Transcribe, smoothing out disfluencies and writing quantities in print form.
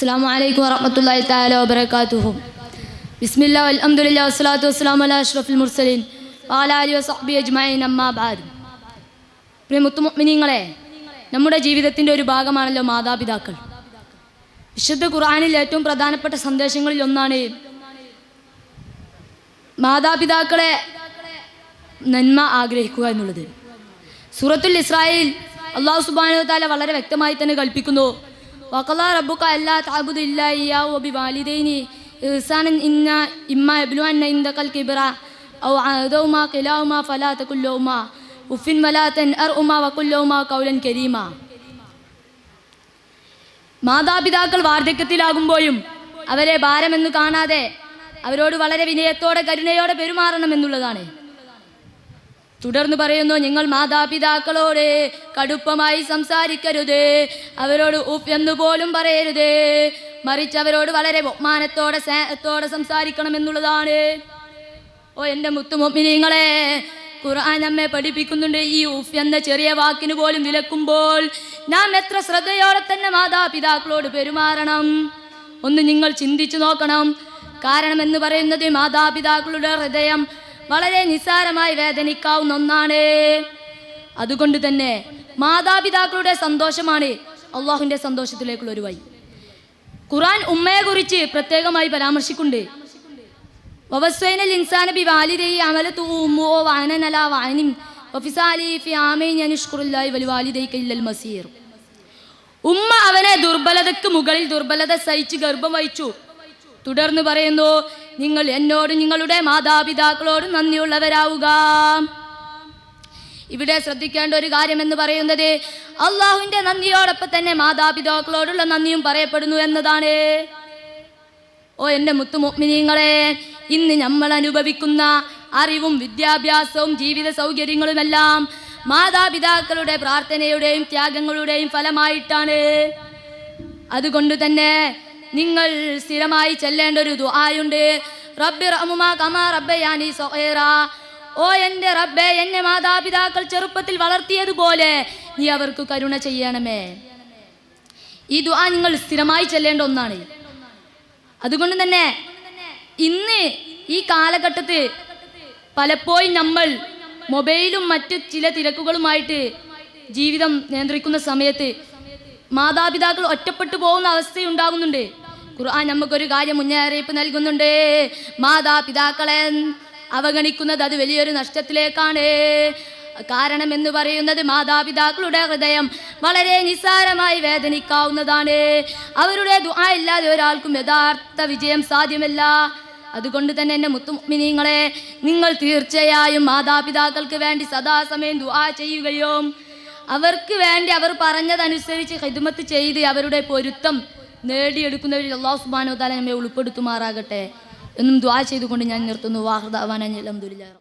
അസ്സലാമു അലൈക്കും വറഹ്മത്തുള്ളാഹി തആല വബറകാതുഹു. ബിസ്മില്ലാഹി വൽഹംദുലില്ലാഹി വസ്സലാത്തു വസ്സലാമു അലാ അഷ്റഫിൽ മുർസലീൻ വഅലാ ആലിഹി വസഹ്ബിഹി അജ്മഈൻ അമ്മാ ബഅദ്. പ്രിയ മുഅ്മിനീങ്ങളെ, നമ്മുടെ ജീവിതത്തിൻ്റെ ഒരു ഭാഗമാണല്ലോ മാതാപിതാക്കൾ. വിശുദ്ധ ഖുർആനിൽ ഏറ്റവും പ്രധാനപ്പെട്ട സന്ദേശങ്ങളിൽ ഒന്നാണ് മാതാപിതാക്കളെ നന്മ ആഗ്രഹിക്കുക എന്നുള്ളത്. സൂറത്തുൽ ഇസ്രായിൽ അല്ലാഹു സുബ്ഹാനഹു വ തആല വളരെ വ്യക്തമായി തന്നെ കൽപ്പിക്കുന്നു, വഖളാ റബ്ബുക അല്ലാ തഅബുദു ഇല്ലാ ഇയ്യാഹു വബിവാലിദൈനി ഇഹ്സാനൻ ഇമ്മാ യബ്ലുഗന്ന ഇൻദകൽ കിബ്റ ഔ അഹദുഹുമാ കിലാഹുമാ ഫലാ തഖുൽ ലഹുമാ ഉഫിൻ വലാ തൻഅർഹുമാ വഖുൽ ലഹുമാ ഖൗലൻ കരീമാ. മാതാപിതാക്കൾ വാർദ്ധക്യത്തിലാകുമ്പോഴും അവരെ ഭാരമെന്ന് കാണാതെ അവരോട് വളരെ വിനയത്തോടെ കരുണയോടെ പെരുമാറണം എന്നുള്ളതാണ്. തുടർന്ന് പറയുന്നു, നിങ്ങൾ മാതാപിതാക്കളോട് കടുപ്പമായി സംസാരിക്കരുത്, അവരോട് ഉഫ് എന്ന് പോലും പറയരുത്, മറിച്ച് അവരോട് വളരെ ബഹുമാനത്തോടെ സ്നേഹത്തോടെ സംസാരിക്കണം എന്നുള്ളതാണ്. ഓ എൻ്റെ മുഅ്മിനീങ്ങളെ, ഖുർആൻ നമ്മെ പഠിപ്പിക്കുന്നുണ്ട്, ഈ ഉഫ് എന്ന ചെറിയ വാക്കിന് പോലും വിലക്കുമ്പോൾ നാം എത്ര ശ്രദ്ധയോടെ തന്നെ മാതാപിതാക്കളോട് പെരുമാറണം ഒന്ന് നിങ്ങൾ ചിന്തിച്ചു നോക്കണം. കാരണം എന്ന് പറയുന്നത് മാതാപിതാക്കളുടെ ഹൃദയം വളരെ നിസ്സാരമായി വേദനിക്കാവുന്ന ഒന്നാണ്. അതുകൊണ്ട് തന്നെ മാതാപിതാക്കളുടെ സന്തോഷമാണ് അള്ളാഹുവിൻ്റെ സന്തോഷത്തിലേക്കുള്ള ഒരു വഴി. ഖുർആൻ ഉമ്മയെ കുറിച്ച് പ്രത്യേകമായി പരാമർശിക്കുന്നുണ്ട്. വവസ്വൈനൽ ഇൻസാന ബിവാലിദൈഹി ഹമലതുഹു ഉമ്മുഹു വഅനൻ അലാ വഅനിൻ വഫിസാലിഹി ഫി ആമൈനി അനിഷ്കുറുല്ലാഹി വലിവാലിദൈക ഇല്ലൽ മസീർ. ഉമ്മ അവനെ ദുർബലതയ്ക്ക് മുകളിൽ ദുർബലത സഹിച്ച് ഗർഭം വഹിച്ചു. തുടർന്ന് പറയുന്നു, നിങ്ങൾ എന്നോട് നിങ്ങളുടെ മാതാപിതാക്കളോട് നന്ദിയുള്ളവരാവുക. ഇവിടെ ശ്രദ്ധിക്കേണ്ട ഒരു കാര്യം എന്ന് പറയുന്നത് അള്ളാഹുവിൻ്റെ നന്ദിയോടൊപ്പം തന്നെ മാതാപിതാക്കളോടുള്ള നന്ദിയും പറയപ്പെടുന്നു എന്നതാണ്. ഓ എൻ്റെ മുഅ്മിനീങ്ങളെ, ഇന്ന് നമ്മൾ അനുഭവിക്കുന്ന അറിവും വിദ്യാഭ്യാസവും ജീവിത സൗകര്യങ്ങളുമെല്ലാം മാതാപിതാക്കളുടെ പ്രാർത്ഥനയുടെയും ത്യാഗങ്ങളുടെയും ഫലമായിട്ടാണ്. അതുകൊണ്ട് തന്നെ നിങ്ങൾ സ്ഥിരമായി ചെല്ലേണ്ട ഒരു ദുആയുണ്ട്, റബ്ബിർഹമുമാ കമാ റബ്ബയാനി സഗീറാ. ഓ എൻ്റെ റബ്ബേ, എന്നെ മാതാപിതാക്കൾ ചെറുപ്പത്തിൽ വളർത്തിയതുപോലെ നീ അവർക്ക് കരുണ ചെയ്യണമേ. ഈ ദുആ നിങ്ങൾ സ്ഥിരമായി ചെല്ലേണ്ട ഒന്നാണ്. അതുകൊണ്ട് തന്നെ ഇന്ന് ഈ കാലഘട്ടത്തിൽ പലപ്പോഴും നമ്മൾ മൊബൈലും മറ്റ് ചില തിരക്കുകളുമായിട്ട് ജീവിതം നിയന്ത്രിക്കുന്ന സമയത്ത് മാതാപിതാക്കൾ ഒറ്റപ്പെട്ടു പോകുന്ന അവസ്ഥയുണ്ടാകുന്നുണ്ട്. ഖുർആൻ നമുക്കൊരു കാര്യം മുന്നറിയിപ്പ് നൽകുന്നുണ്ട്, മാതാപിതാക്കളെ അവഗണിക്കുന്നത് അത് വലിയൊരു നഷ്ടത്തിലേക്കാണ്. കാരണം എന്ന് പറയുന്നത് മാതാപിതാക്കളുടെ ഹൃദയം വളരെ നിസ്സാരമായി വേദനിക്കാവുന്നതാണ്. അവരുടെ ദുആ ഇല്ലാതെ ഒരാൾക്കും യഥാർത്ഥ വിജയം സാധ്യമല്ല. അതുകൊണ്ട് തന്നെ എൻ്റെ മുഅ്മിനീങ്ങളെ, നിങ്ങൾ തീർച്ചയായും മാതാപിതാക്കൾക്ക് വേണ്ടി സദാസമയം ദുആ ചെയ്യുകയും അവർക്ക് വേണ്ടി അവർ പറഞ്ഞതനുസരിച്ച് ഖിദ്മത്ത് ചെയ്ത് അവരുടെ പൊരുത്തം നേടിയെടുക്കുന്നവരിൽ അല്ലാഹു സുബ്ഹാനഹു വ തആല നമ്മെ ഉൾപ്പെടുത്തുമാറാകട്ടെ എന്നും ദുആ ചെയ്തുകൊണ്ട് ഞാൻ നിർത്തുന്നു. വാഹ് ദഅവാന അൽഹംദുലില്ലാഹി.